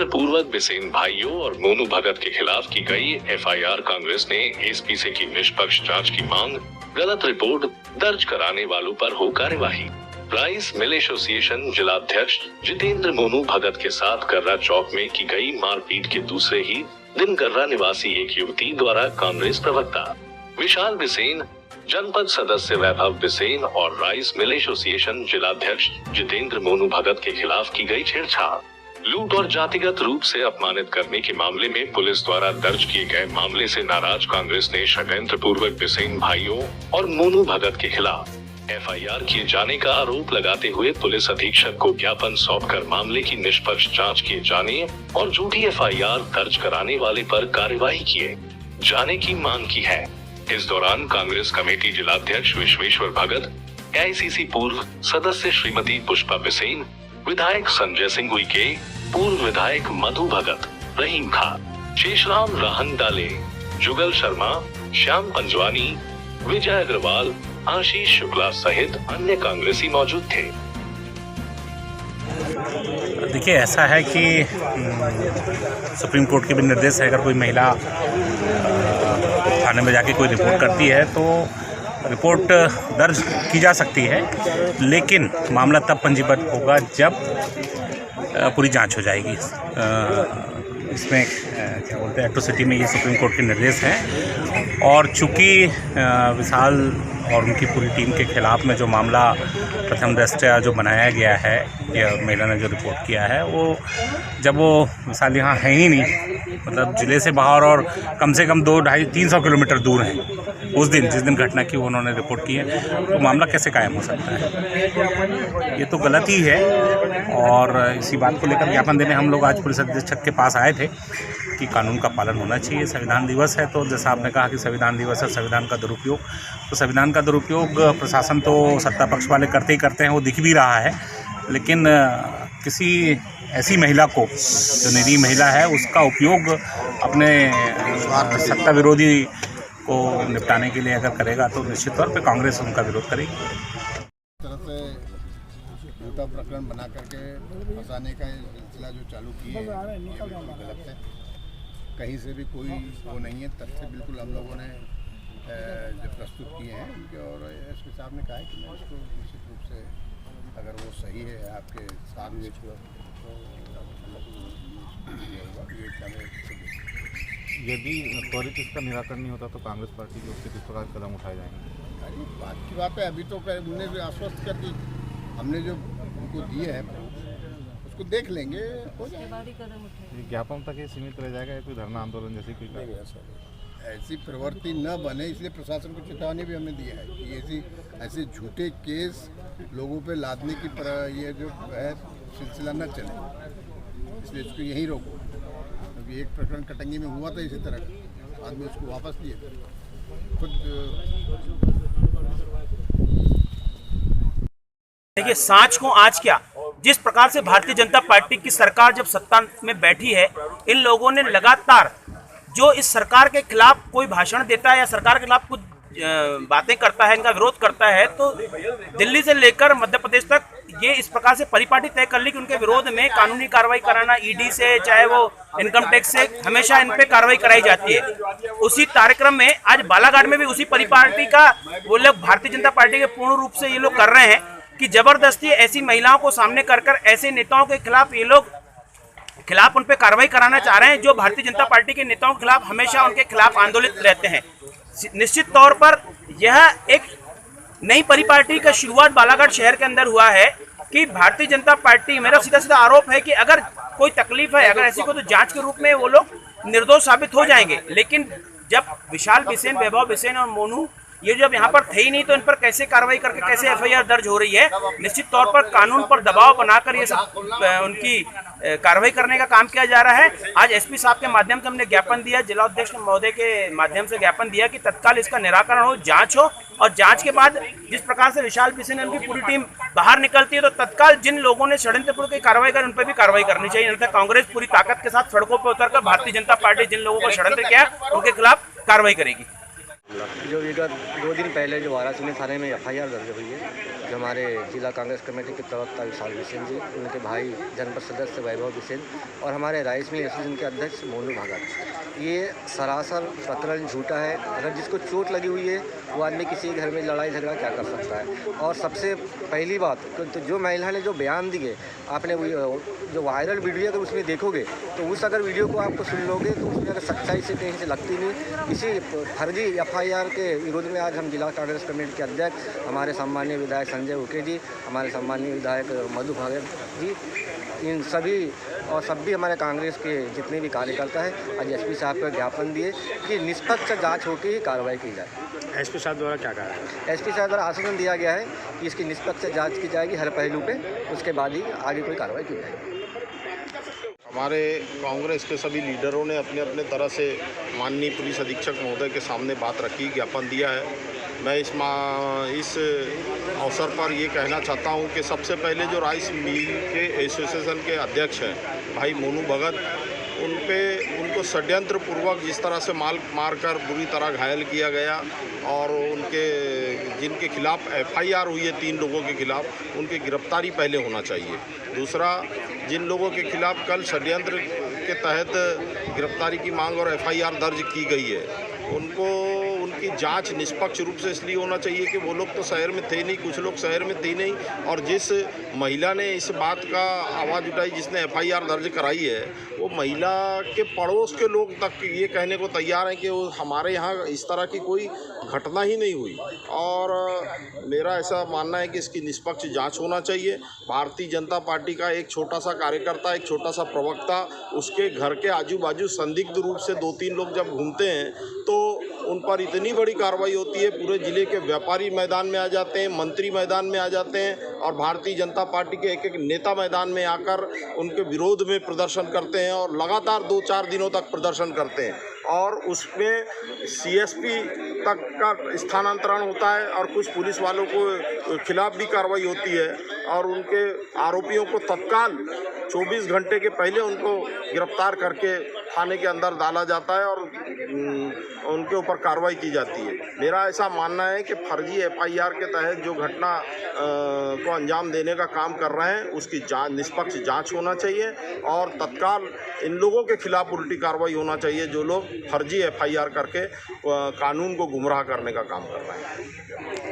षड्यंत्र पूर्वक बिसेन भाइयों और मोनू भगत के खिलाफ की गई एफआईआर। कांग्रेस ने एसपी से की निष्पक्ष जांच की मांग। गलत रिपोर्ट दर्ज कराने वालों पर हो कार्यवाही। राइस मिल एसोसिएशन जिलाध्यक्ष जितेंद्र मोनू भगत के साथ कर्रा चौक में की गई मारपीट के दूसरे ही दिन कर्रा निवासी एक युवती द्वारा कांग्रेस प्रवक्ता विशाल बिसेन, जनपद सदस्य वैभव बिसेन और राइस मिल एसोसिएशन जिलाध्यक्ष जितेंद्र मोनू भगत के खिलाफ की गई छेड़छाड़, लूट और जातिगत रूप से अपमानित करने के मामले में पुलिस द्वारा दर्ज किए गए मामले से नाराज कांग्रेस ने षड्यंत्र पूर्वक बिसेन भाइयों और मोनू भगत के खिलाफ एफआईआर किए जाने का आरोप लगाते हुए पुलिस अधीक्षक को ज्ञापन सौंपकर मामले की निष्पक्ष जांच किए जाने और झूठी एफआईआर दर्ज कराने वाले पर कार्यवाही किए जाने की मांग की है। इस दौरान कांग्रेस कमेटी जिलाध्यक्ष विश्वेश्वर भगत, एआईसीसी पूर्व सदस्य श्रीमती पुष्पा बिसेन, विधायक संजय सिंह उइके, पूर्व विधायक मधु भगत, रहीम खान, शेषराम राहन डाले, जुगल शर्मा, श्याम पंजवानी, विजय अग्रवाल, आशीष शुक्ला सहित अन्य कांग्रेसी मौजूद थे। देखिए, ऐसा है कि सुप्रीम कोर्ट के भी निर्देश है, अगर कोई महिला थाने में जाके कोई रिपोर्ट करती है तो रिपोर्ट दर्ज की जा सकती है, लेकिन मामला तब पंजीबद्ध होगा जब पूरी जांच हो जाएगी। इसमें क्या बोलते हैं, एट्रोसिटी में ये सुप्रीम कोर्ट के निर्देश हैं। और चूँकि विशाल और उनकी पूरी टीम के खिलाफ में जो मामला प्रथम दृष्टया जो बनाया गया है, या महिला ने जो रिपोर्ट किया है, वो जब वो विशाल यहाँ है ही नहीं, मतलब ज़िले से बाहर और कम से कम 200-250-300 किलोमीटर दूर हैं उस दिन जिस दिन घटना की उन्होंने रिपोर्ट की है, तो मामला कैसे कायम हो सकता है? ये तो गलत ही है। और इसी बात को लेकर ज्ञापन देने हम लोग आज पुलिस अधीक्षक के पास आए थे कि कानून का पालन होना चाहिए। संविधान दिवस है, तो जैसा आपने कहा कि संविधान दिवस है, संविधान का दुरुपयोग, तो संविधान का दुरुपयोग प्रशासन तो सत्ता पक्ष वाले करते ही करते हैं, वो दिख भी रहा है। लेकिन किसी ऐसी महिला को, जो निरीह महिला है, उसका उपयोग अपने सत्ता विरोधी को निपटाने के लिए अगर करेगा तो निश्चित तौर पे कांग्रेस उनका विरोध करेगी। तरह से झूठा प्रकरण बना करके फंसाने का सिलसिला जो चालू किए हैं, ये बिल्कुल गलत है। कहीं से भी कोई वो नहीं है, तथ्य बिल्कुल हम लोगों ने जो प्रस्तुत किए हैं उनके, और एसपी साहब ने कहा है कि मैं इसको निश्चित रूप से, अगर वो सही है आपके सामने, यदि त्वरित इसका निराकरण नहीं होता तो कांग्रेस पार्टी की ओर से किस प्रकार कदम उठाए जाएंगे? अरे बात की बात है, अभी तो उन्हें भी आश्वस्त कर दी, हमने जो उनको दिए है उसको देख लेंगे, हो जाएगा। ज्ञापन तक ये सीमित रह जाएगा या कोई धरना आंदोलन जैसी कोई ऐसी प्रवृत्ति न बने, इसलिए प्रशासन को चेतावनी भी हमने दी है कि ऐसे झूठे केस लोगों पे लादने की ये जो है सिलसिला न चले, इसलिए इसको यहीं रोको। क्योंकि एक प्रकरण कटंगी में हुआ था इसी तरह का, आदमी उसको वापस लिए खुद। देखिए, सांच को आज क्या, जिस प्रकार से भारतीय जनता पार्टी की सरकार जब सत्ता में बैठी है, इन लोगों ने लगातार जो इस सरकार के खिलाफ कोई भाषण देता है या सरकार के खिलाफ कुछ बातें करता है, इनका विरोध करता है, तो दिल्ली से लेकर मध्य प्रदेश तक ये इस प्रकार से परिपाटी तय कर ली कि उनके विरोध में कानूनी कार्रवाई कराना, ईडी से चाहे वो इनकम टैक्स से, हमेशा इन पे कार्रवाई कराई जाती है। उसी कार्यक्रम में आज बालाघाट में भी उसी परिपाटी का वो लोग भारतीय जनता पार्टी के पूर्ण रूप से ये लोग कर रहे हैं कि जबरदस्ती ऐसी महिलाओं को सामने कर ऐसे नेताओं के खिलाफ ये लोग उन पे कार्रवाई कराना चाह रहे हैं, जो भारतीय जनता पार्टी के नेताओं के खिलाफ हमेशा उनके खिलाफ आंदोलित रहते हैं। निश्चित तौर पर यह एक नई परिपाटी का शुरुआत बालाघाट शहर के अंदर हुआ है कि भारतीय जनता पार्टी, मेरा सीधा सीधा आरोप है कि अगर कोई तकलीफ है, अगर ऐसी को, तो जांच के रूप में वो लोग निर्दोष साबित हो जाएंगे। लेकिन जब विशाल बिसेन, वैभव बिसेन और मोनू ये जब यहाँ पर थे ही नहीं, तो इन पर कैसे कार्रवाई करके कैसे एफआईआर दर्ज हो रही है? निश्चित तौर पर कानून पर दबाव बनाकर ये सब उनकी कार्रवाई करने का काम किया जा रहा है। आज एसपी साहब के माध्यम से हमने ज्ञापन दिया, जिला अध्यक्ष महोदय के माध्यम से ज्ञापन दिया कि तत्काल इसका निराकरण हो, जांच हो, और जांच के बाद जिस प्रकार से विशाल बिसेन उनकी पूरी टीम बाहर निकलती है, तो तत्काल जिन लोगों ने षड्यंत्रपूर्ण की कार्रवाई कर, उन पर भी कार्रवाई करनी चाहिए। अन्यथा कांग्रेस पूरी ताकत के साथ सड़कों पर उतरकर भारतीय जनता पार्टी जिन लोगों को षड्यंत्र किया उनके खिलाफ कार्रवाई करेगी। जो विगत 2 दिन पहले जो वाराणसी में थाने में FIR दर्ज हुई है, जो हमारे जिला कांग्रेस कमेटी के प्रवक्ता विशाल बिसेन जी, उनके भाई जनपद सदस्य वैभव बिसेन और हमारे राइस मिल एसोसिएशन के अध्यक्ष मोनू भगत, ये सरासर प्रकरण झूठा है। अगर जिसको चोट लगी हुई है वो आदमी किसी घर में लड़ाई झगड़ा क्या कर सकता है। और सबसे पहली बात तो जो महिला ने जो बयान दिए, आपने जो वायरल वीडियो अगर उसमें देखोगे तो उस अगर वीडियो को आपको सुन लोगे तो उसमें अगर सच्चाई से कहीं से लगती नहीं। इसी फर्जी FIR के विरोध में आज हम जिला कांग्रेस कमेटी के अध्यक्ष, हमारे सम्मानीय विधायक संजय उके जी, हमारे सम्मानीय विधायक मधु भगत जी, इन सभी और सभी हमारे कांग्रेस के जितने भी कार्यकर्ता हैं आज SP साहब को ज्ञापन दिए कि निष्पक्ष जांच होकर ही कार्रवाई की जाए। SP साहब द्वारा क्या कहा है? SP साहब द्वारा आश्वासन दिया गया है कि इसकी निष्पक्ष जांच की जाएगी हर पहलू पे, उसके बाद ही आगे कोई कार्रवाई की जाएगी। हमारे कांग्रेस के सभी लीडरों ने अपने अपने तरह से माननीय पुलिस अधीक्षक महोदय के सामने बात रखी, ज्ञापन दिया है। मैं इस अवसर पर ये कहना चाहता हूँ कि सबसे पहले जो राइस मिल के एसोसिएशन के अध्यक्ष हैं भाई मोनू भगत, उनको षड्यंत्र पूर्वक जिस तरह से मारकर बुरी तरह घायल किया गया और जिनके खिलाफ FIR हुई है 3 लोगों के खिलाफ, उनकी गिरफ्तारी पहले होना चाहिए। दूसरा, जिन लोगों के खिलाफ कल षड्यंत्र के तहत गिरफ्तारी की मांग और FIR दर्ज की गई है, उनकी जांच निष्पक्ष रूप से इसलिए होना चाहिए कि वो लोग तो शहर में थे नहीं, कुछ लोग शहर में थे नहीं, और जिस महिला ने इस बात का आवाज़ उठाई, जिसने FIR दर्ज कराई है, वो महिला के पड़ोस के लोग तक ये कहने को तैयार हैं कि वो हमारे यहाँ इस तरह की कोई घटना ही नहीं हुई। और मेरा ऐसा मानना है कि इसकी निष्पक्ष जांच होना चाहिए। भारतीय जनता पार्टी का एक छोटा सा कार्यकर्ता, एक छोटा सा प्रवक्ता, उसके घर के आजू बाजू संदिग्ध रूप से 2-3 लोग जब घूमते हैं तो उन पर इतनी बड़ी कार्रवाई होती है। पूरे ज़िले के व्यापारी मैदान में आ जाते हैं, मंत्री मैदान में आ जाते हैं और भारतीय जनता पार्टी के एक नेता मैदान में आकर उनके विरोध में प्रदर्शन करते हैं और लगातार 2-4 दिनों तक प्रदर्शन करते हैं और उसमें CSP तक का स्थानांतरण होता है और कुछ पुलिस वालों को खिलाफ भी कार्रवाई होती है और उनके आरोपियों को तत्काल 24 घंटे के पहले उनको गिरफ्तार करके थाने के अंदर डाला जाता है और उनके ऊपर कार्रवाई की जाती है। मेरा ऐसा मानना है कि फर्जी FIR के तहत जो घटना को अंजाम देने का काम कर रहे हैं उसकी निष्पक्ष जांच होना चाहिए और तत्काल इन लोगों के खिलाफ उल्टी कार्रवाई होना चाहिए जो लोग फर्जी FIR करके कानून को गुमराह करने का काम कर रहे हैं।